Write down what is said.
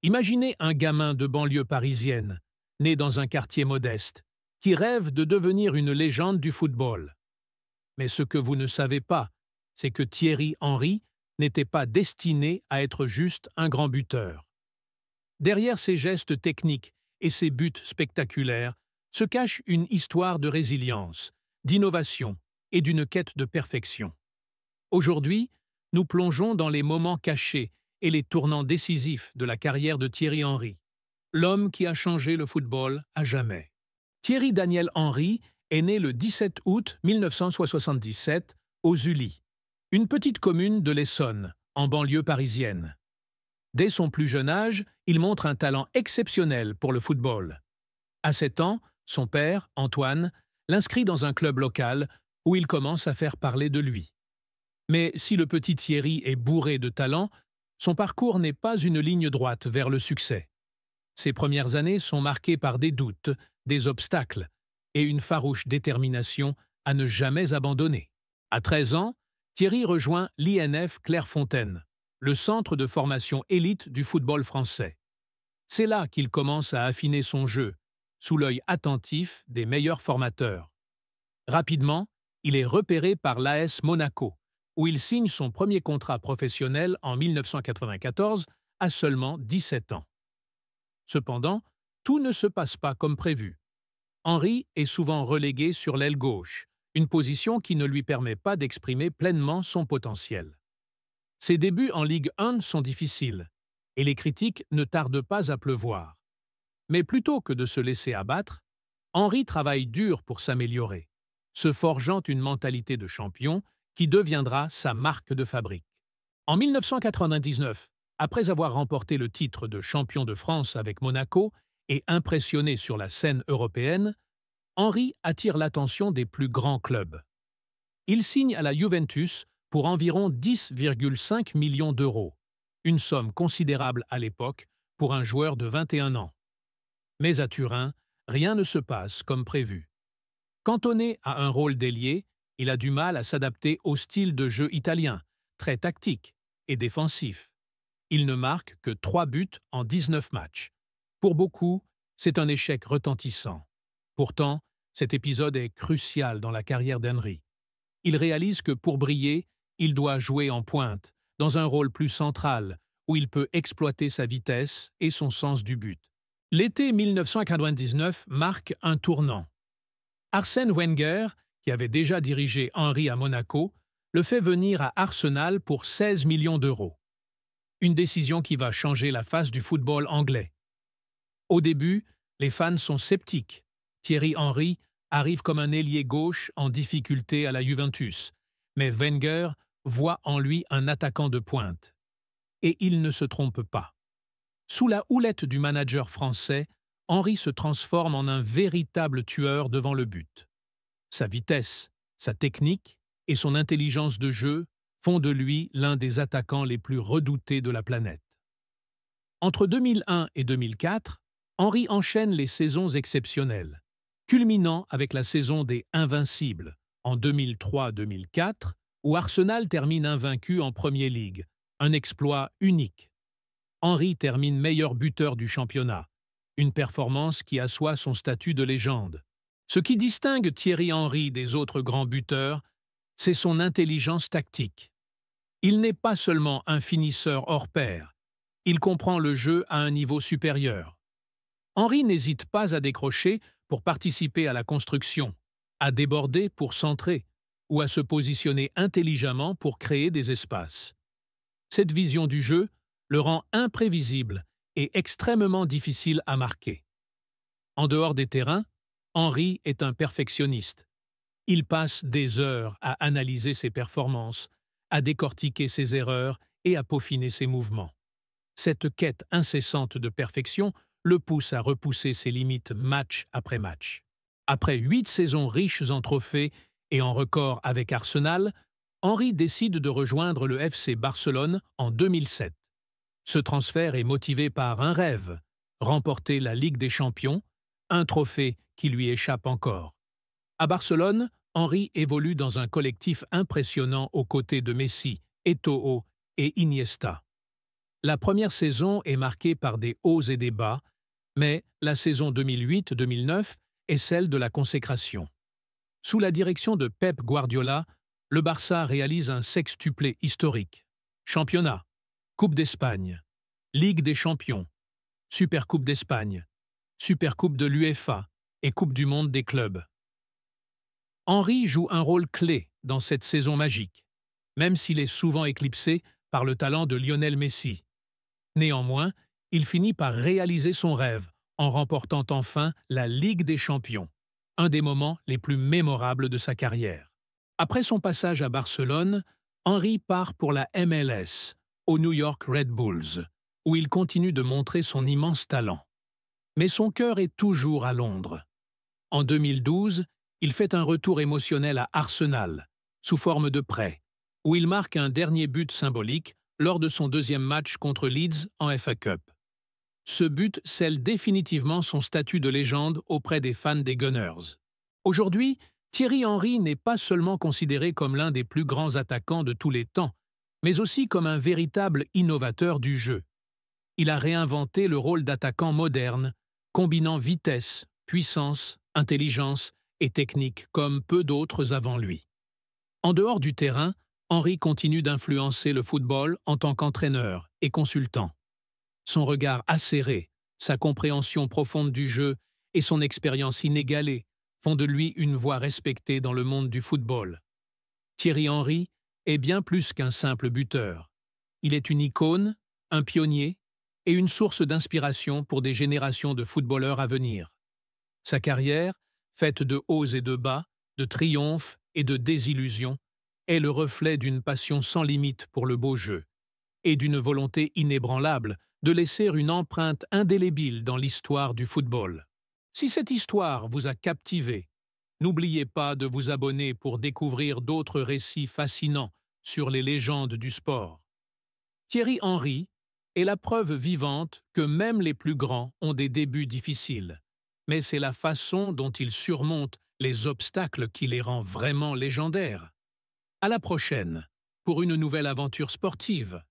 Imaginez un gamin de banlieue parisienne, né dans un quartier modeste, qui rêve de devenir une légende du football. Mais ce que vous ne savez pas, c'est que Thierry Henry n'était pas destiné à être juste un grand buteur. Derrière ses gestes techniques et ses buts spectaculaires se cache une histoire de résilience, d'innovation et d'une quête de perfection. Aujourd'hui, nous plongeons dans les moments cachés et les tournants décisifs de la carrière de Thierry Henry, l'homme qui a changé le football à jamais. Thierry Daniel Henry est né le 17 août 1977 aux Ulis, une petite commune de l'Essonne, en banlieue parisienne. Dès son plus jeune âge, il montre un talent exceptionnel pour le football. À 7 ans, son père, Antoine, l'inscrit dans un club local où il commence à faire parler de lui. Mais si le petit Thierry est bourré de talent, son parcours n'est pas une ligne droite vers le succès. Ses premières années sont marquées par des doutes, des obstacles et une farouche détermination à ne jamais abandonner. À 13 ans, Thierry rejoint l'INF Clairefontaine, le centre de formation élite du football français. C'est là qu'il commence à affiner son jeu, sous l'œil attentif des meilleurs formateurs. Rapidement, il est repéré par l'AS Monaco, où il signe son premier contrat professionnel en 1994 à seulement 17 ans. Cependant, tout ne se passe pas comme prévu. Henry est souvent relégué sur l'aile gauche, une position qui ne lui permet pas d'exprimer pleinement son potentiel. Ses débuts en Ligue 1 sont difficiles, et les critiques ne tardent pas à pleuvoir. Mais plutôt que de se laisser abattre, Henry travaille dur pour s'améliorer, se forgeant une mentalité de champion qui deviendra sa marque de fabrique. En 1999, après avoir remporté le titre de champion de France avec Monaco et impressionné sur la scène européenne, Henry attire l'attention des plus grands clubs. Il signe à la Juventus pour environ 10,5 millions d'euros, une somme considérable à l'époque pour un joueur de 21 ans. Mais à Turin, rien ne se passe comme prévu. Cantonné à un rôle d'ailier, il a du mal à s'adapter au style de jeu italien, très tactique et défensif. Il ne marque que 3 buts en 19 matchs. Pour beaucoup, c'est un échec retentissant. Pourtant, cet épisode est crucial dans la carrière d'Henry. Il réalise que pour briller, il doit jouer en pointe, dans un rôle plus central, où il peut exploiter sa vitesse et son sens du but. L'été 1999 marque un tournant. Arsène Wenger, qui avait déjà dirigé Henry à Monaco, le fait venir à Arsenal pour 16 millions d'euros. Une décision qui va changer la face du football anglais. Au début, les fans sont sceptiques. Thierry Henry arrive comme un ailier gauche en difficulté à la Juventus, mais Wenger voit en lui un attaquant de pointe. Et il ne se trompe pas. Sous la houlette du manager français, Henry se transforme en un véritable tueur devant le but. Sa vitesse, sa technique et son intelligence de jeu font de lui l'un des attaquants les plus redoutés de la planète. Entre 2001 et 2004, Henry enchaîne les saisons exceptionnelles, culminant avec la saison des Invincibles, en 2003-2004, où Arsenal termine invaincu en Premier League, un exploit unique. Henry termine meilleur buteur du championnat, une performance qui assoit son statut de légende. Ce qui distingue Thierry Henry des autres grands buteurs, c'est son intelligence tactique. Il n'est pas seulement un finisseur hors pair, il comprend le jeu à un niveau supérieur. Henry n'hésite pas à décrocher pour participer à la construction, à déborder pour centrer, ou à se positionner intelligemment pour créer des espaces. Cette vision du jeu le rend imprévisible et extrêmement difficile à marquer. En dehors des terrains, Henry est un perfectionniste. Il passe des heures à analyser ses performances, à décortiquer ses erreurs et à peaufiner ses mouvements. Cette quête incessante de perfection le pousse à repousser ses limites match après match. Après 8 saisons riches en trophées et en records avec Arsenal, Henry décide de rejoindre le FC Barcelone en 2007. Ce transfert est motivé par un rêve, remporter la Ligue des Champions, un trophée qui lui échappe encore. À Barcelone, Henry évolue dans un collectif impressionnant aux côtés de Messi, Eto'o et Iniesta. La première saison est marquée par des hauts et des bas, mais la saison 2008-2009 est celle de la consécration. Sous la direction de Pep Guardiola, le Barça réalise un sextuplé historique. Championnat, Coupe d'Espagne, Ligue des Champions, Supercoupe d'Espagne, Supercoupe de l'UEFA et Coupe du Monde des clubs. Henry joue un rôle clé dans cette saison magique, même s'il est souvent éclipsé par le talent de Lionel Messi. Néanmoins, il finit par réaliser son rêve en remportant enfin la Ligue des Champions, un des moments les plus mémorables de sa carrière. Après son passage à Barcelone, Henry part pour la MLS, aux New York Red Bulls, où il continue de montrer son immense talent. Mais son cœur est toujours à Londres. En 2012, il fait un retour émotionnel à Arsenal, sous forme de prêt, où il marque un dernier but symbolique lors de son deuxième match contre Leeds en FA Cup. Ce but scelle définitivement son statut de légende auprès des fans des Gunners. Aujourd'hui, Thierry Henry n'est pas seulement considéré comme l'un des plus grands attaquants de tous les temps, mais aussi comme un véritable innovateur du jeu. Il a réinventé le rôle d'attaquant moderne, combinant vitesse, puissance, intelligence et technique comme peu d'autres avant lui. En dehors du terrain, Henry continue d'influencer le football en tant qu'entraîneur et consultant. Son regard acéré, sa compréhension profonde du jeu et son expérience inégalée font de lui une voix respectée dans le monde du football. Thierry Henry est bien plus qu'un simple buteur. Il est une icône, un pionnier et une source d'inspiration pour des générations de footballeurs à venir. Sa carrière, faite de hauts et de bas, de triomphes et de désillusions, est le reflet d'une passion sans limite pour le beau jeu et d'une volonté inébranlable de laisser une empreinte indélébile dans l'histoire du football. Si cette histoire vous a captivé, n'oubliez pas de vous abonner pour découvrir d'autres récits fascinants sur les légendes du sport. Thierry Henry est la preuve vivante que même les plus grands ont des débuts difficiles, mais c'est la façon dont ils surmontent les obstacles qui les rend vraiment légendaires. À la prochaine pour une nouvelle aventure sportive.